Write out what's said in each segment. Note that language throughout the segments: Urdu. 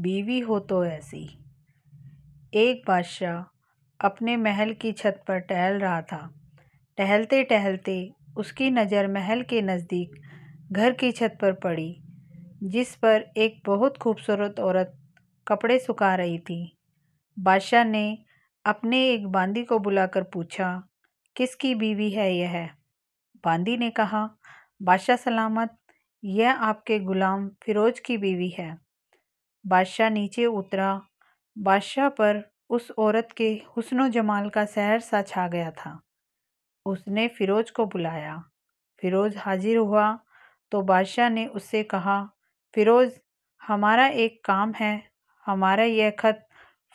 بیوی ہو تو ایسی۔ ایک بادشاہ اپنے محل کی چھت پر ٹہل رہا تھا۔ ٹہلتے ٹہلتے اس کی نظر محل کے نزدیک گھر کی چھت پر پڑی، جس پر ایک بہت خوبصورت عورت کپڑے سکھا رہی تھی۔ بادشاہ نے اپنے ایک باندی کو بلا کر پوچھا، کس کی بیوی ہے یہ؟ باندی نے کہا، بادشاہ سلامت، یہ آپ کے غلام فیروز کی بیوی ہے۔ بادشاہ نیچے اترا۔ بادشاہ پر اس عورت کے حسن و جمال کا سحر سا چھا گیا تھا۔ اس نے فیروز کو بلایا۔ فیروز حاضر ہوا تو بادشاہ نے اس سے کہا، فیروز، ہمارا ایک کام ہے، ہمارا یہ خط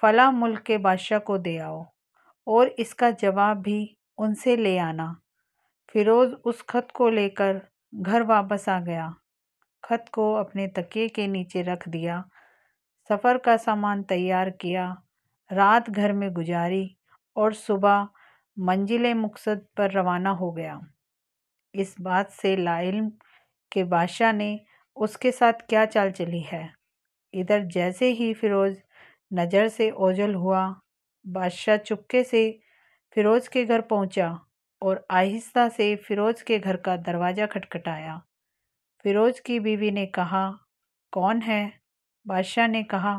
فلاں ملک کے بادشاہ کو دے آؤ اور اس کا جواب بھی ان سے لے آنا۔ فیروز اس خط کو لے کر گھر واپس آ گیا۔ خط کو اپنے تکیے کے نیچے رکھ دیا، سفر کا سامان تیار کیا، رات گھر میں گزاری اور صبح منزل مقصد پر روانہ ہو گیا۔ اس بات سے لا علم کہ بادشاہ نے اس کے ساتھ کیا چال چلی ہے۔ ادھر جیسے ہی فیروز نظر سے اوجھل ہوا، بادشاہ چپکے سے فیروز کے گھر پہنچا اور آہستہ سے فیروز کے گھر کا دروازہ کھٹکھٹایا۔ فیروز کی بیوی نے کہا، کون ہے؟ بادشاہ نے کہا،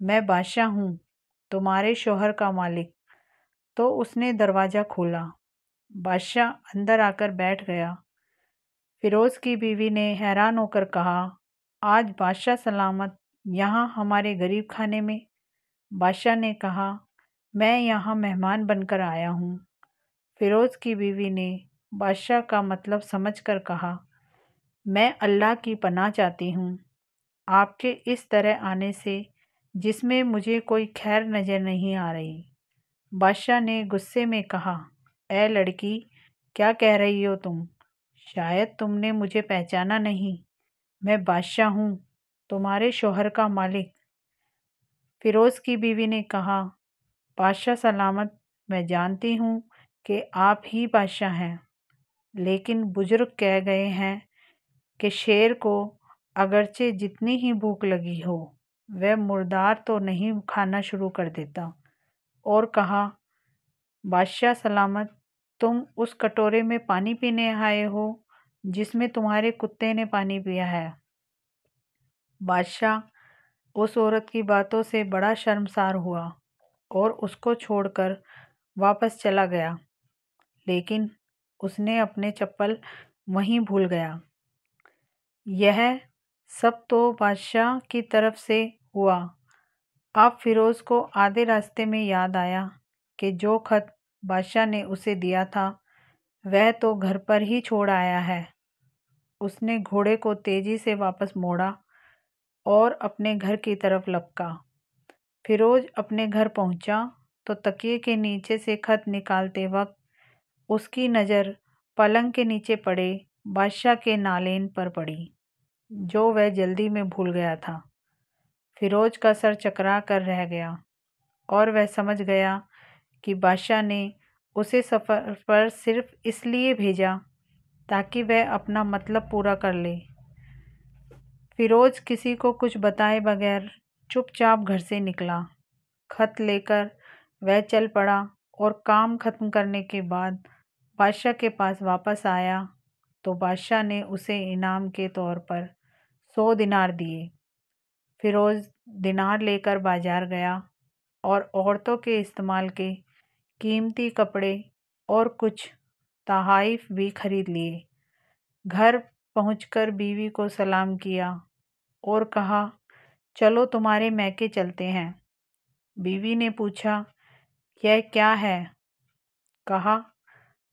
میں بادشاہ ہوں، تمہارے شوہر کا مالک۔ تو اس نے دروازہ کھولا۔ بادشاہ اندر آ کر بیٹھ گیا۔ فیروز کی بیوی نے حیران ہو کر کہا، آج بادشاہ سلامت یہاں ہمارے غریب خانے میں؟ بادشاہ نے کہا، میں یہاں مہمان بن کر آیا ہوں۔ فیروز کی بیوی نے بادشاہ کا مطلب سمجھ کر کہا، میں اللہ کی پناہ چاہتی ہوں آپ کے اس طرح آنے سے، جس میں مجھے کوئی خیر نظر نہیں آ رہی۔ بادشاہ نے غصے میں کہا، اے لڑکی، کیا کہہ رہی ہو تم؟ شاید تم نے مجھے پہچانا نہیں۔ میں بادشاہ ہوں، تمہارے شوہر کا مالک۔ فیروز کی بیوی نے کہا، بادشاہ سلامت، میں جانتی ہوں کہ آپ ہی بادشاہ ہیں، لیکن بزرگ کہہ گئے ہیں کہ شیر کو اگرچہ جتنی ہی بھوک لگی ہو، وہ مردار تو نہیں کھانا شروع کر دیتا۔ اور کہا، بادشاہ سلامت، تم اس کٹورے میں پانی پینے آئے ہو جس میں تمہارے کتے نے پانی پیا ہے۔ بادشاہ اس عورت کی باتوں سے بڑا شرمسار ہوا اور اس کو چھوڑ کر واپس چلا گیا، لیکن اس نے اپنے چپل وہیں بھول گیا۔ یہ سب تو بادشاہ کی طرف سے ہوا۔ اب فیروز کو آدھے راستے میں یاد آیا کہ جو خط بادشاہ نے اسے دیا تھا وہ تو گھر پر ہی چھوڑ آیا ہے۔ اس نے گھوڑے کو تیزی سے واپس موڑا اور اپنے گھر کی طرف لپکا۔ فیروز اپنے گھر پہنچا تو تکیے کے نیچے سے خط نکالتے وقت اس کی نظر پلنگ کے نیچے پڑے بادشاہ کے نالین پر پڑی، جو وہ جلدی میں بھول گیا تھا۔ فیروز کا سر چکرا کر رہ گیا اور وہ سمجھ گیا کہ بادشاہ نے اسے سفر پر صرف اس لیے بھیجا تاکہ وہ اپنا مطلب پورا کر لے۔ فیروز کسی کو کچھ بتائے بغیر چپ چاپ گھر سے نکلا۔ خط لے کر وہ چل پڑا اور کام ختم کرنے کے بعد بادشاہ کے پاس واپس آیا تو بادشاہ نے اسے انعام کے طور پر 100 دینار دیے۔ فیروز دینار لے کر بازار گیا اور عورتوں کے استعمال کے قیمتی کپڑے اور کچھ تحائف بھی خرید لیے۔ گھر پہنچ کر بیوی کو سلام کیا اور کہا، چلو تمہارے میکے چلتے ہیں۔ بیوی نے پوچھا، یہ کیا ہے؟ کہا،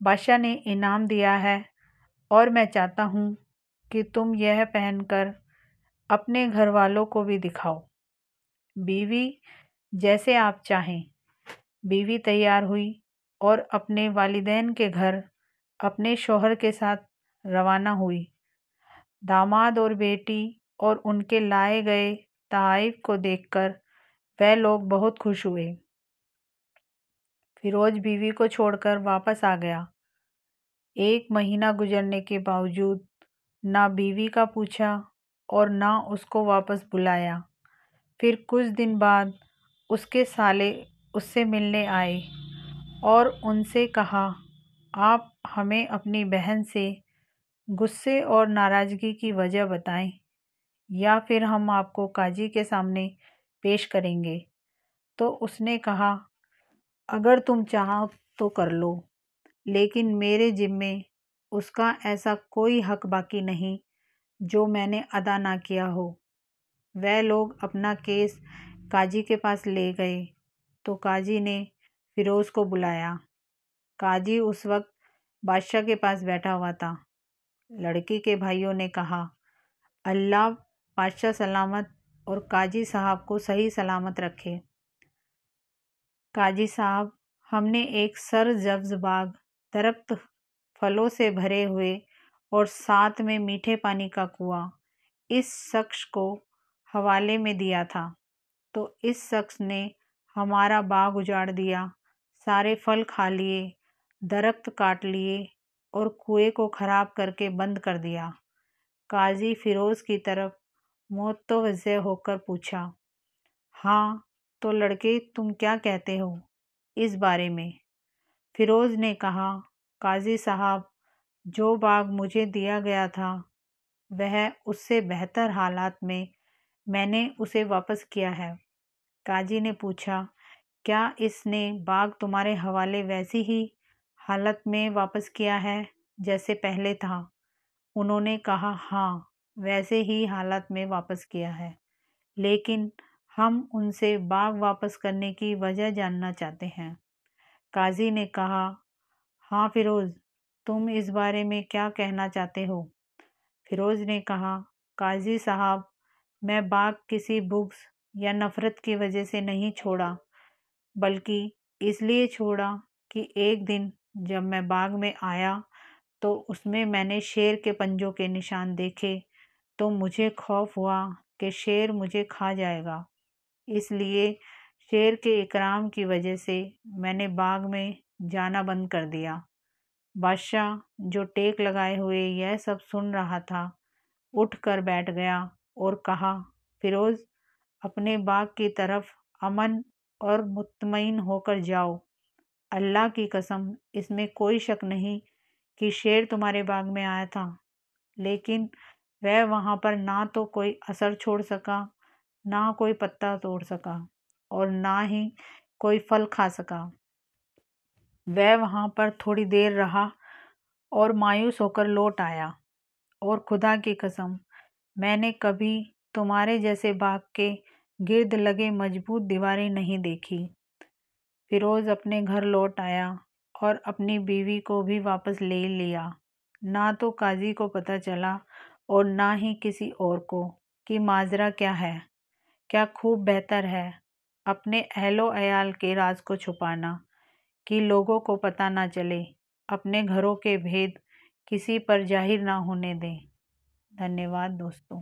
بادشاہ نے انعام دیا ہے اور میں چاہتا ہوں کہ تم یہ پہن کر اپنے گھر والوں کو بھی دکھاؤ۔ بیوی، جیسے آپ چاہیں۔ بیوی تیار ہوئی اور اپنے والدین کے گھر اپنے شوہر کے ساتھ روانہ ہوئی۔ داماد اور بیٹی اور ان کے لائے گئے تحائف کو دیکھ کر وہ لوگ بہت خوش ہوئے۔ فیروز بیوی کو چھوڑ کر واپس آ گیا۔ 1 مہینہ گزرنے کے باوجود نہ بیوی کا پوچھا اور نہ اس کو واپس بلایا۔ پھر کچھ دن بعد اس کے سالے اس سے ملنے آئے اور ان سے کہا، آپ ہمیں اپنی بہن سے غصے اور ناراضگی کی وجہ بتائیں یا پھر ہم آپ کو قاضی کے سامنے پیش کریں گے۔ تو اس نے کہا، اگر تم چاہو تو کر لو، لیکن میرے ذمے اس کا ایسا کوئی حق باقی نہیں جو میں نے ادا نہ کیا ہو۔ وہ لوگ اپنا کیس قاضی کے پاس لے گئے تو قاضی نے فیروز کو بلایا۔ قاضی اس وقت بادشاہ کے پاس بیٹھا ہوا تھا۔ لڑکی کے بھائیوں نے کہا، اللہ بادشاہ سلامت اور قاضی صاحب کو صحیح سلامت رکھے۔ قاضی صاحب، ہم نے ایک سرسبز باغ، درخت، پھلوں سے بھرے ہوئے اور ساتھ میں میٹھے پانی کا کنواں اس شخص کو حوالے میں دیا تھا، تو اس شخص نے ہمارا باغ اجاڑ دیا، سارے پھل کھا لیے، درخت کاٹ لیے اور کنویں کو خراب کر کے بند کر دیا۔ قاضی فیروز کی طرف متوجہ ہو کر پوچھا، ہاں تو لڑکے تم کیا کہتے ہو اس بارے میں؟ فیروز نے کہا، قاضی صاحب، جو باغ مجھے دیا گیا تھا وہ اس سے بہتر حالات میں نے اسے واپس کیا ہے۔ قاضی نے پوچھا، کیا اس نے باغ تمہارے حوالے ویسی ہی حالت میں واپس کیا ہے جیسے پہلے تھا؟ انہوں نے کہا، ہاں ویسے ہی حالت میں واپس کیا ہے، لیکن ہم ان سے باغ واپس کرنے کی وجہ جاننا چاہتے ہیں۔ قاضی نے کہا، ہاں فیروز، تم اس بارے میں کیا کہنا چاہتے ہو؟ فیروز نے کہا، قاضی صاحب، میں باغ کسی بغض یا نفرت کی وجہ سے نہیں چھوڑا، بلکہ اس لیے چھوڑا کہ ایک دن جب میں باغ میں آیا تو اس میں نے شیر کے پنجوں کے نشان دیکھے، تو مجھے خوف ہوا کہ شیر مجھے کھا جائے گا، اس لیے شیر کے اکرام کی وجہ سے میں نے باغ میں جانا بند کر دیا۔ بادشاہ، جو ٹیک لگائے ہوئے یہ سب سن رہا تھا، اٹھ کر بیٹھ گیا اور کہا، فیروز، اپنے باغ کی طرف امن اور مطمئن ہو کر جاؤ۔ اللہ کی قسم، اس میں کوئی شک نہیں کہ شیر تمہارے باغ میں آیا تھا، لیکن وہ وہاں پر نہ تو کوئی اثر چھوڑ سکا، نہ کوئی پتا توڑ سکا اور نہ ہی کوئی پھل کھا سکا۔ وہ وہاں پر تھوڑی دیر رہا اور مایوس ہو کر لوٹ آیا، اور خدا کی قسم، میں نے کبھی تمہارے جیسے باغ کے گرد لگے مضبوط دیواریں نہیں دیکھی۔ فیروز اپنے گھر لوٹ آیا اور اپنی بیوی کو بھی واپس لے لیا۔ نہ تو قاضی کو پتہ چلا اور نہ ہی کسی اور کو کہ ماجرا کیا ہے۔ کیا خوب بہتر ہے اپنے اہل و عیال کے راز کو چھپانا کہ لوگوں کو پتہ نہ چلے، اپنے گھروں کے بھید کسی پر ظاہر نہ ہونے دیں۔ دھنیہ واد دوستو۔